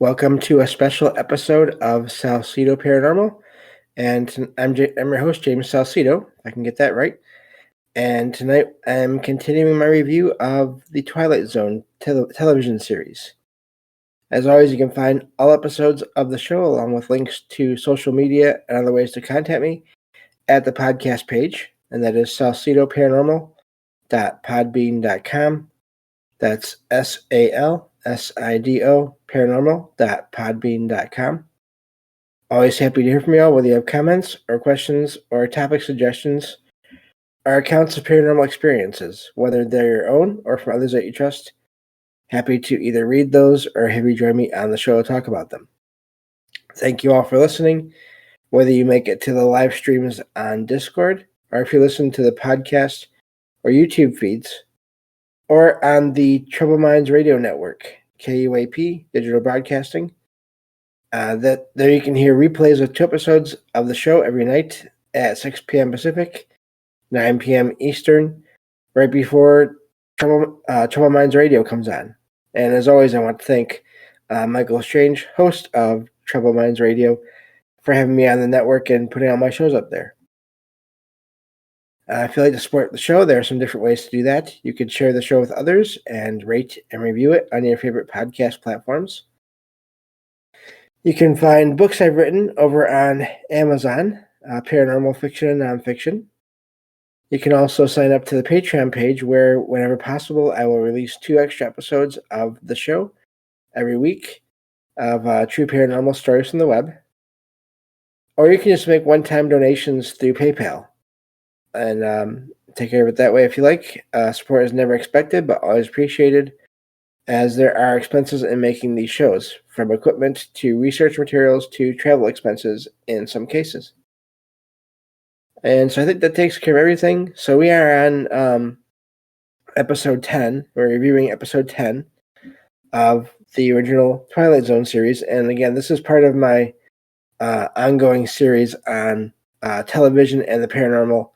Welcome to a special episode of Salsidoparanormal, and I'm your host, James Salcido, if I can get that right. And tonight I'm continuing my review of the Twilight Zone television series. As always, you can find all episodes of the show along with links to social media and other ways to contact me at the podcast page, and that is salsidoparanormal.podbean.com. That's SALSIDO paranormal.podbean.com. Always happy to hear from you all, whether you have comments or questions or topic suggestions or accounts of paranormal experiences, whether they're your own or from others that you trust. Happy to either read those or have you join me on the show to talk about them. Thank you all for listening, whether you make it to the live streams on Discord or if you listen to the podcast or YouTube feeds or on the Troubled Minds Radio Network, KUAP Digital Broadcasting. There you can hear replays of 2 episodes of the show every night at 6 p.m. Pacific, 9 p.m. Eastern, right before Troubled Minds Radio comes on. And as always, I want to thank Michael Strange, host of Troubled Minds Radio, for having me on the network and putting all my shows up there. If you'd like to support the show, there are some different ways to do that. You could share the show with others and rate and review it on your favorite podcast platforms. You can find books I've written over on Amazon, paranormal fiction and nonfiction. You can also sign up to the Patreon page where, whenever possible, I will release 2 extra episodes of the show every week of true paranormal stories from the web. Or you can just make one-time donations through PayPal and take care of it that way if you like. Support is never expected, but always appreciated, as there are expenses in making these shows, from equipment to research materials to travel expenses in some cases. And so I think that takes care of everything. So we are on episode 10. We're reviewing episode 10 of the original Twilight Zone series. And again, this is part of my ongoing series on television and the paranormal,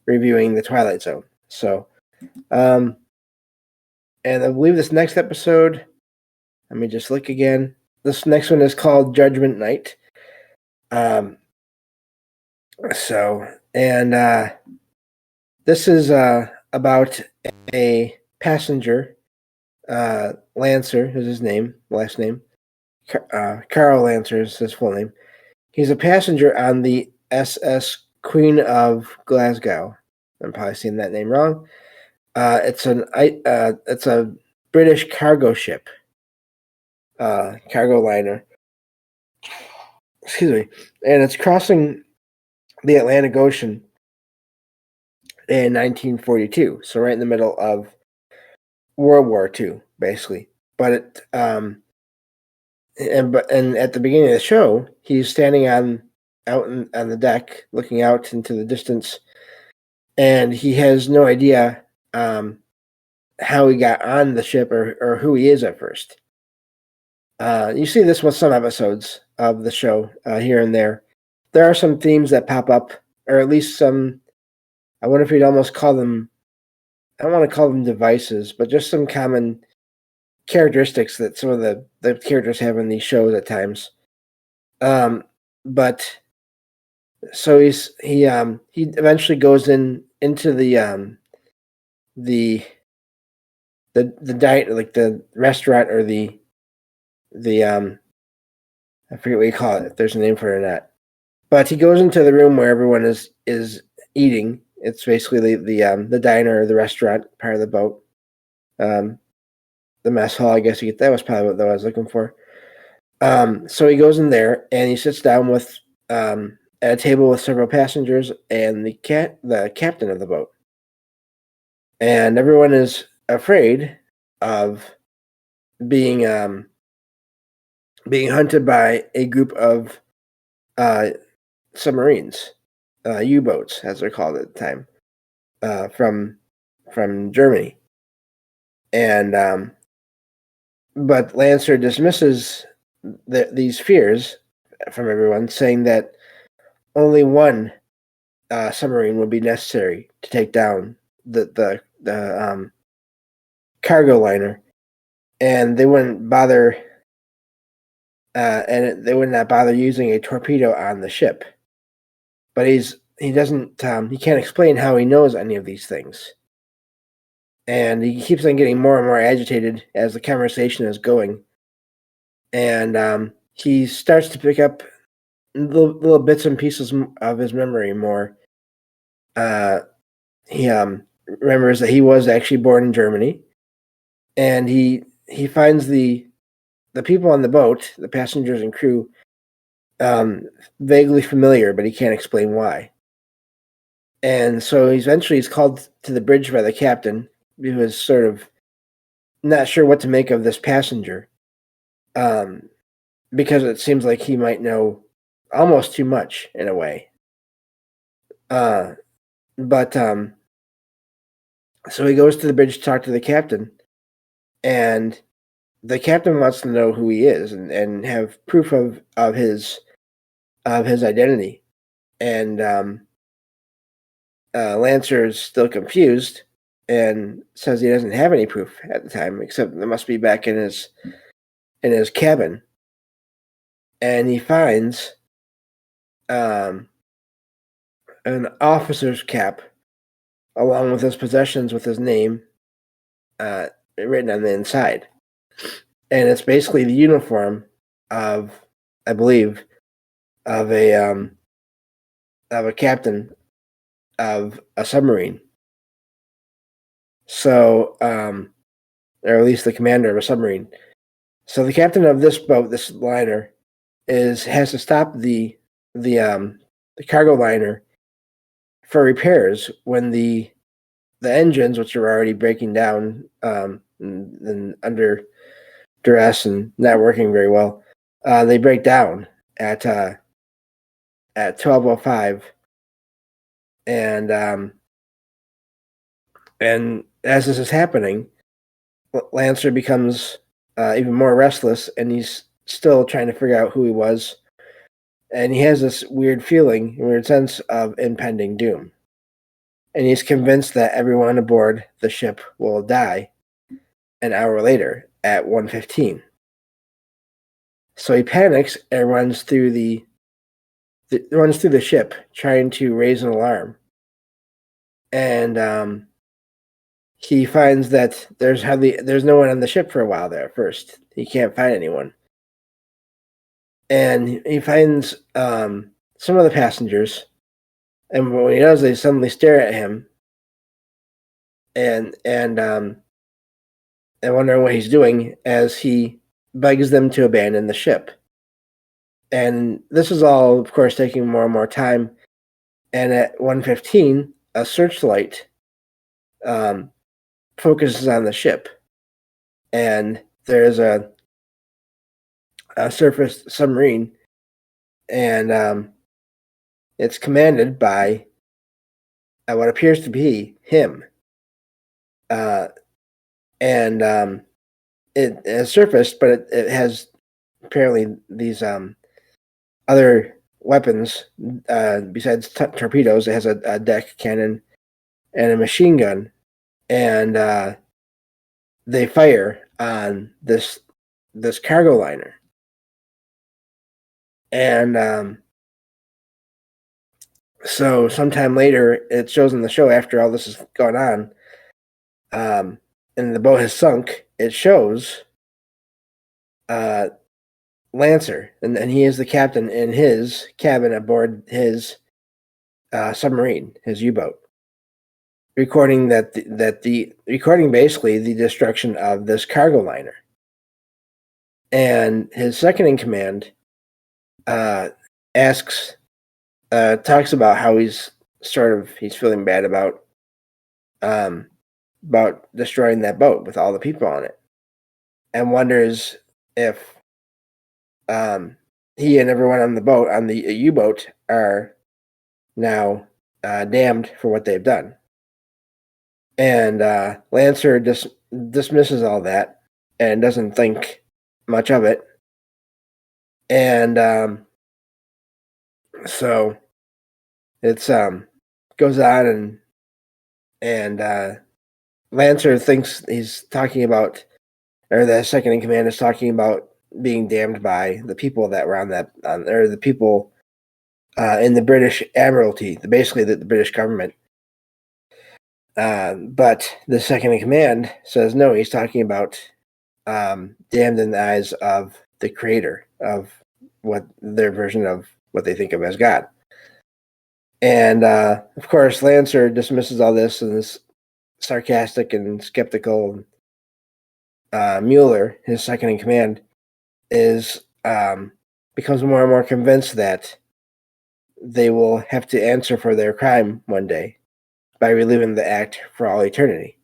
reviewing the Twilight Zone. So, and I believe this next episode, let me just look again. This next one is called Judgment Night. This is about a passenger, Lancer is his name, last name. Carl Lancer is his full name. He's a passenger on the SS Queen of Glasgow. I'm probably saying that name wrong. It's a British cargo ship, cargo liner. Excuse me, and it's crossing the Atlantic Ocean in 1942. So right in the middle of World War II, basically. But and at the beginning of the show, he's standing out on the deck, looking out into the distance, and he has no idea how he got on the ship or who he is at first. You see this with some episodes of the show here and there. There are some themes that pop up, or at least some, I wonder if you'd almost call them, I don't want to call them devices, but just some common characteristics that some of the characters have in these shows at times. But so he eventually goes into the diet, like the restaurant or the I forget what you call it, if there's a name for it or not. But he goes into the room where everyone is eating. It's basically the diner or the restaurant part of the boat. The mess hall, I guess that was probably what I was looking for. So he goes in there and he sits down with at a table with several passengers and the captain of the boat. And everyone is afraid of being hunted by a group of submarines, U-boats, as they're called at the time, from Germany. And but Lancer dismisses these fears from everyone, saying that only one submarine would be necessary to take down the cargo liner, and they wouldn't bother they would not bother using a torpedo on the ship. But he can't explain how he knows any of these things. And he keeps on getting more and more agitated as the conversation is going. And he starts to pick up little bits and pieces of his memory more. He remembers that he was actually born in Germany, and he finds the people on the boat, the passengers and crew, vaguely familiar, but he can't explain why. And so eventually he's called to the bridge by the captain, who is sort of not sure what to make of this passenger, because it seems like he might know almost too much in a way. But so he goes to the bridge to talk to the captain, and the captain wants to know who he is and have proof of his identity. And Lancer is still confused and says he doesn't have any proof at the time, except it must be back in his cabin. And he finds an officer's cap along with his possessions with his name written on the inside. And it's basically the uniform of, I believe, of a captain of a submarine. So, or at least the commander of a submarine. So the captain of this boat, this liner, has to stop the cargo liner for repairs when the engines, which are already breaking down and under duress and not working very well, they break down at 12:05, and as this is happening, Lancer becomes even more restless, and he's still trying to figure out who he was, and he has this weird sense of impending doom, and he's convinced that everyone aboard the ship will die an hour later at 1:15. So he panics and runs through the ship trying to raise an alarm, and he finds that there's no one on the ship for a while there at first. He can't find anyone. And he finds some of the passengers, and when he does, they suddenly stare at him and wondering what he's doing as he begs them to abandon the ship. And this is all, of course, taking more and more time. And at 1:15, a searchlight focuses on the ship, and there's a surface submarine, and it's commanded by what appears to be him. It has surfaced, but it has apparently these other weapons besides torpedoes. It has a deck cannon and a machine gun, and they fire on this cargo liner. And so sometime later, it shows in the show, after all this has gone on, and the boat has sunk, it shows Lancer, and he is the captain in his cabin aboard his submarine, his U-boat, recording recording basically the destruction of this cargo liner. And his second in command talks about how he's feeling bad about destroying that boat with all the people on it, and wonders if he and everyone on the boat, on the U-boat, are now damned for what they've done. And Lancer dismisses all that and doesn't think much of it. And so it's goes on, and Lancer thinks he's talking about, or the second in command is talking about being damned by the people that were on that, or the people in the British Admiralty, basically the British government. But the second in command says no, he's talking about damned in the eyes of the creator of what their version of what they think of as God. And of course, Lancer dismisses all this and is sarcastic and skeptical. Mueller, his second in command, is becomes more and more convinced that they will have to answer for their crime one day by reliving the act for all eternity.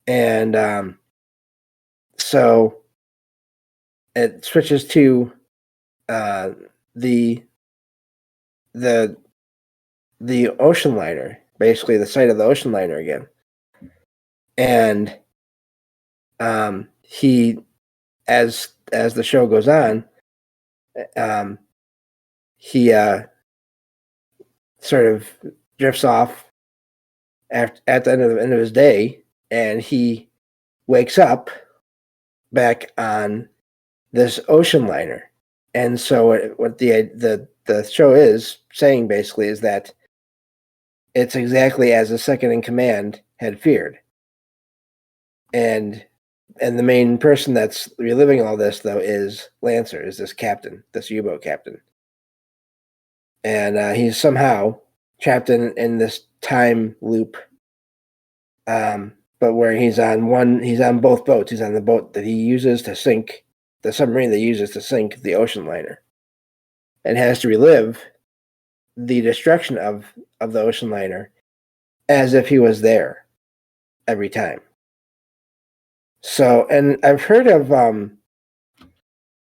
And so it switches to the ocean liner, basically the site of the ocean liner again. And he, as the show goes on, he sort of drifts off at the end of his day, and he wakes up back on this ocean liner. And so what the show is saying basically is that it's exactly as the second in command had feared. And the main person that's reliving all this, though, is Lancer, is this captain, this U-boat captain. And he's somehow trapped in this time loop, but where he's on both boats. He's on the boat that he uses to sink, the submarine that he uses to sink the ocean liner, and has to relive the destruction of the ocean liner as if he was there every time. So, and I've heard of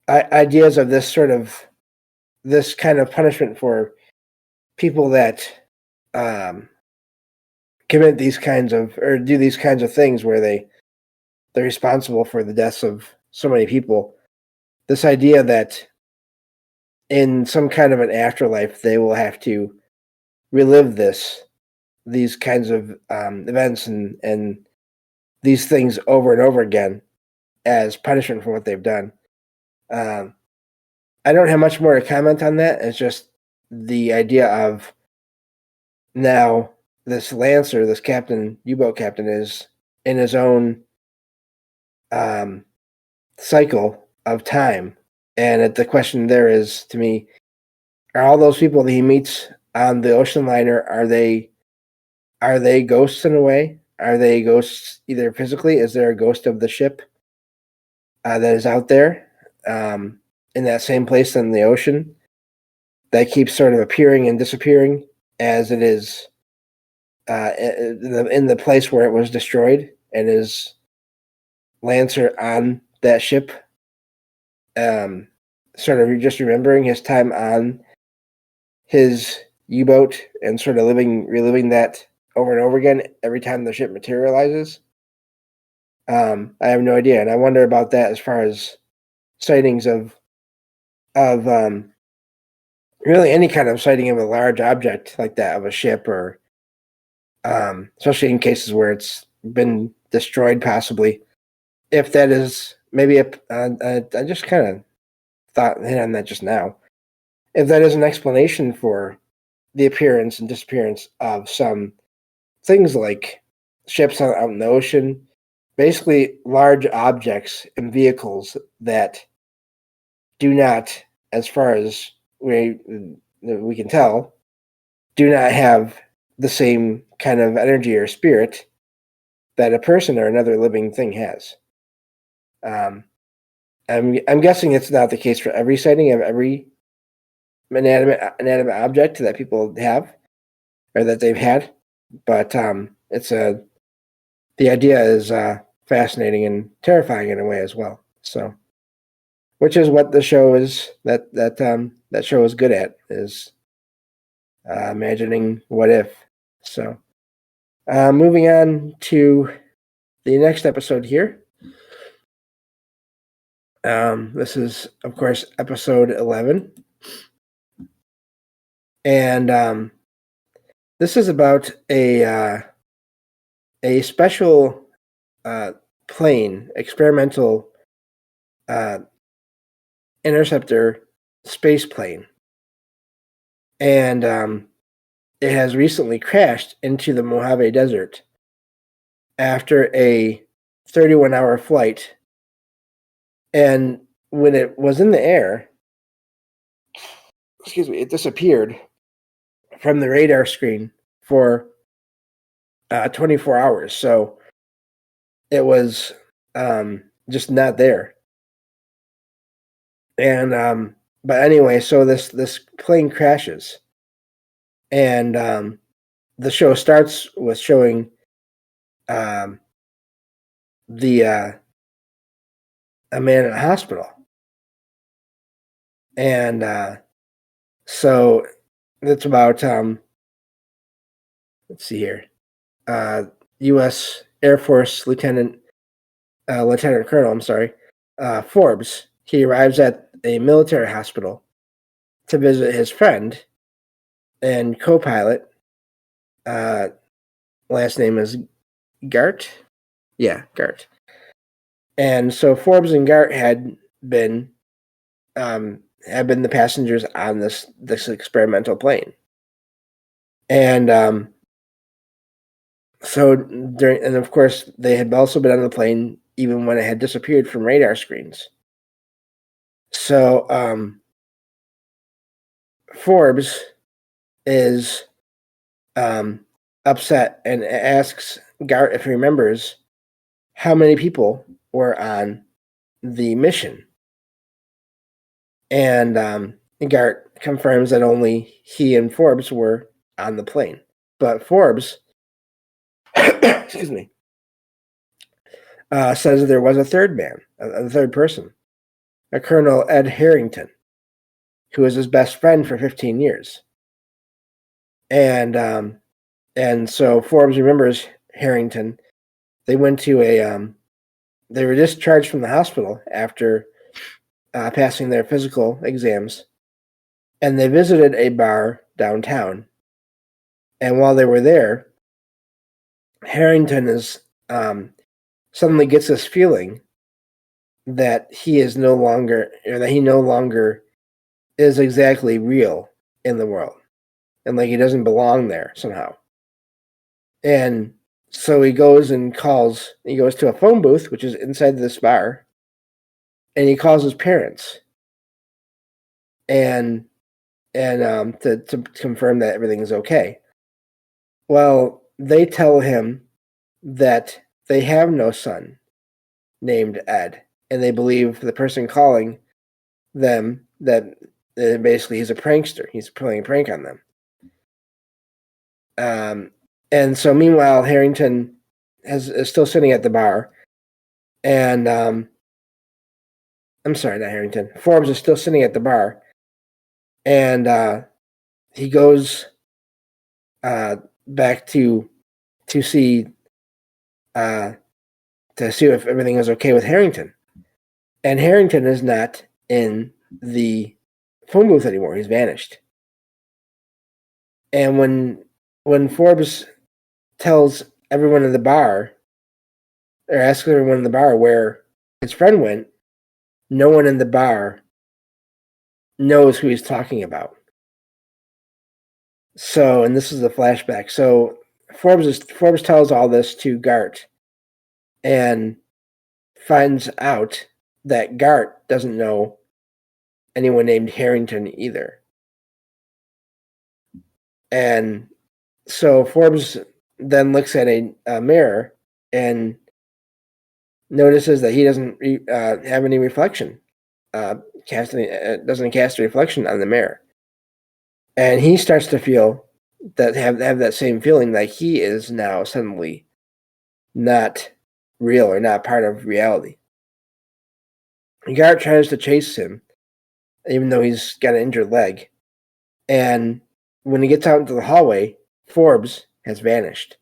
ideas of this kind of punishment for people that commit these kinds of, or do these kinds of things where they're responsible for the deaths of so many people. This idea that in some kind of an afterlife they will have to relive these kinds of events and these things over and over again as punishment for what they've done. I don't have much more to comment on that. It's just the idea of now this Lancer, this captain, U-boat captain, is in his own cycle of time. And the question there is, to me, are all those people that he meets on the ocean liner, are they ghosts in a way? Are they ghosts either physically? Is there a ghost of the ship that is out there in that same place in the ocean that keeps sort of appearing and disappearing as it is in the place where it was destroyed? And is Lancer on that ship, sort of just remembering his time on his U-boat and sort of reliving that over and over again every time the ship materializes? I have no idea, and I wonder about that as far as sightings of really any kind of sighting of a large object like that, of a ship, or especially in cases where it's been destroyed, possibly. If that is maybe I just kind of hit on that just now. If that is an explanation for the appearance and disappearance of some things like ships out in the ocean, basically large objects and vehicles that do not, as far as we can tell, do not have the same kind of energy or spirit that a person or another living thing has. I'm guessing it's not the case for every sighting of every inanimate object that people have or that they've had, but the idea is fascinating and terrifying in a way as well. So, which is what the show is that show is good at, is imagining what if. So, moving on to the next episode here. This is, of course, episode 11. And this is about a special plane, experimental interceptor space plane. And it has recently crashed into the Mojave Desert after a 31-hour flight. And when it was in the air, it disappeared from the radar screen for 24 hours. So it was just not there. And but anyway, so this plane crashes, and the show starts with showing the a man in a hospital, and so it's about let's see here, U.S. Air Force Lieutenant Colonel, I'm sorry, Forbes. He arrives at a military hospital to visit his friend and co-pilot. Last name is Gart. Yeah, Gart. And so Forbes and Gart had been the passengers on this experimental plane. And so and of course they had also been on the plane even when it had disappeared from radar screens. So Forbes is upset and asks Gart if he remembers how many people were on the mission. And Gart confirms that only he and Forbes were on the plane. But Forbes excuse me, says there was a third man, a third person, a Colonel Ed Harrington, who was his best friend for 15 years. And so Forbes remembers Harrington. They went to they were discharged from the hospital after passing their physical exams, and they visited a bar downtown. And while they were there, Harrington is suddenly gets this feeling that he is no longer is exactly real in the world, and like he doesn't belong there somehow. And so he goes to a phone booth, which is inside this bar, and he calls his parents and to confirm that everything is okay. Well, they tell him that they have no son named Ed, and they believe the person calling them that basically he's a prankster. He's playing a prank on them. And so meanwhile, Harrington is still sitting at the bar, and I'm sorry, not Harrington. Forbes is still sitting at the bar, and he goes back to see if everything is okay with Harrington. And Harrington is not in the phone booth anymore. He's vanished. And when Forbes tells everyone in the bar, or asks everyone in the bar where his friend went, no one in the bar knows who he's talking about. So, and this is the flashback. So Forbes tells all this to Gart, and finds out that Gart doesn't know anyone named Harrington either. And so Forbes then looks at a mirror and notices that he doesn't have any reflection, doesn't cast a reflection on the mirror. And he starts to feel that have that same feeling that he is now suddenly not real or not part of reality. Gart tries to chase him, even though he's got an injured leg. And when he gets out into the hallway, Forbes has vanished.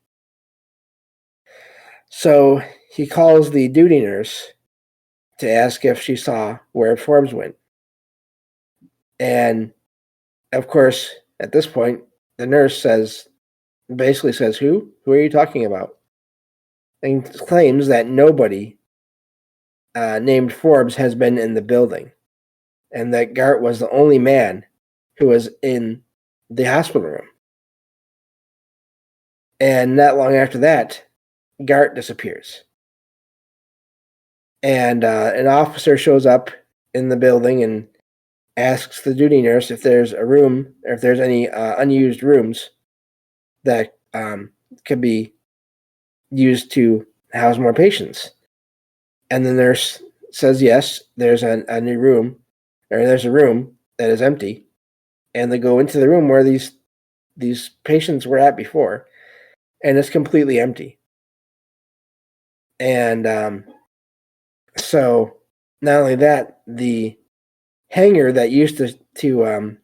So he calls the duty nurse to ask if she saw where Forbes went. And of course, at this point, the nurse basically says, Who are you talking about? And claims that nobody named Forbes has been in the building. and that Gart was the only man who was in the hospital room. And not long after that, Gart disappears. And an officer shows up in the building and asks the duty nurse if there's a room, or if there's any unused rooms that could be used to house more patients. And the nurse says yes, there's a new room, or there's a room that is empty. And they go into the room where these patients were at before, and it's completely empty. And so not only that, the hangar that used to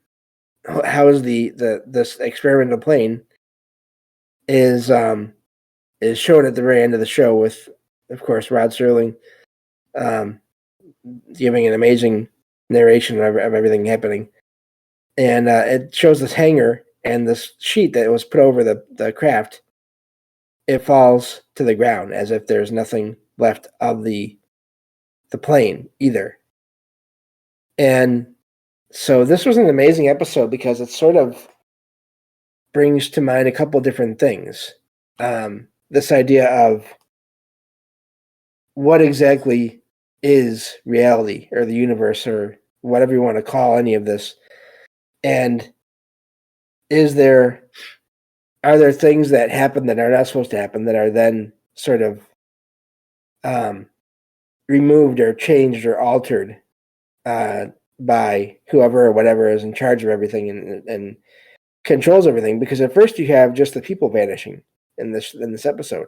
house this experimental plane is shown at the very end of the show, with, of course, Rod Serling giving an amazing narration of everything happening. And it shows this hangar and this sheet that was put over the craft. It falls to the ground as if there's nothing left of the plane either. And so this was an amazing episode because it sort of brings to mind a couple different things. This idea of what exactly is reality, or the universe, or whatever you want to call any of this. And are there things that happen that are not supposed to happen, that are then sort of removed or changed or altered by whoever or whatever is in charge of everything and controls everything? Because at first you have just the people vanishing in this episode,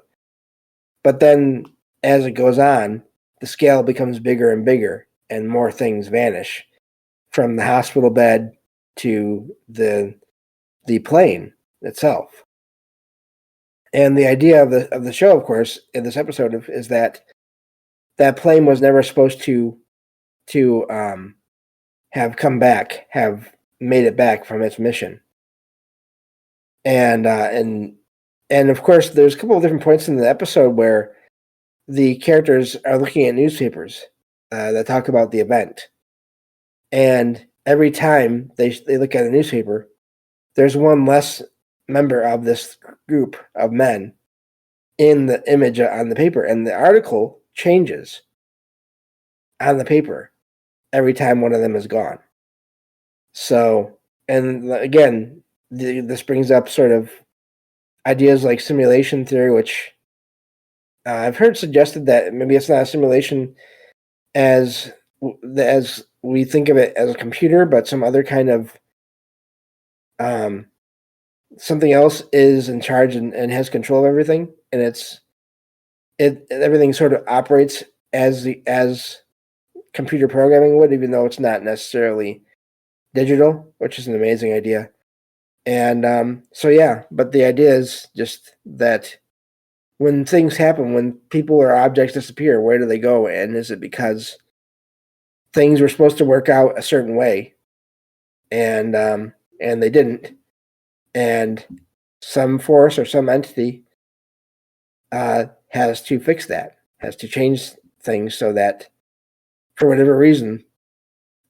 but then as it goes on, the scale becomes bigger and bigger, and more things vanish, from the hospital bed to the plane itself. And the idea of the show, of course, in this episode is that plane was never supposed to have come back, have made it back from its mission. And of course, there's a couple of different points in the episode where the characters are looking at newspapers that talk about the event. And every time they look at a newspaper, there's one less member of this group of men in the image on the paper, and the article changes on the paper every time one of them is gone. So, and again, this brings up sort of ideas like simulation theory, which I've heard suggested that maybe it's not a simulation as we think of it as a computer, but some other kind of something else is in charge and has control of everything, and everything sort of operates as computer programming would, even though it's not necessarily digital, which is an amazing idea. And so yeah, but the idea is just that when things happen, when people or objects disappear, where do they go? And is it because things were supposed to work out a certain way, and they didn't, and some force or some entity has to fix that, has to change things so that, for whatever reason,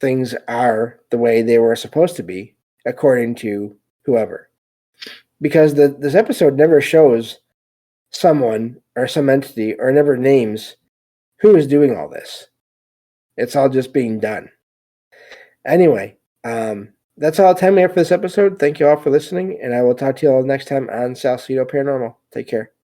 things are the way they were supposed to be, according to whoever. Because this episode never shows someone or some entity, or never names who is doing all this. It's all just being done. Anyway, that's all the time we have for this episode. Thank you all for listening, and I will talk to you all next time on Salsidoparanormal. Take care.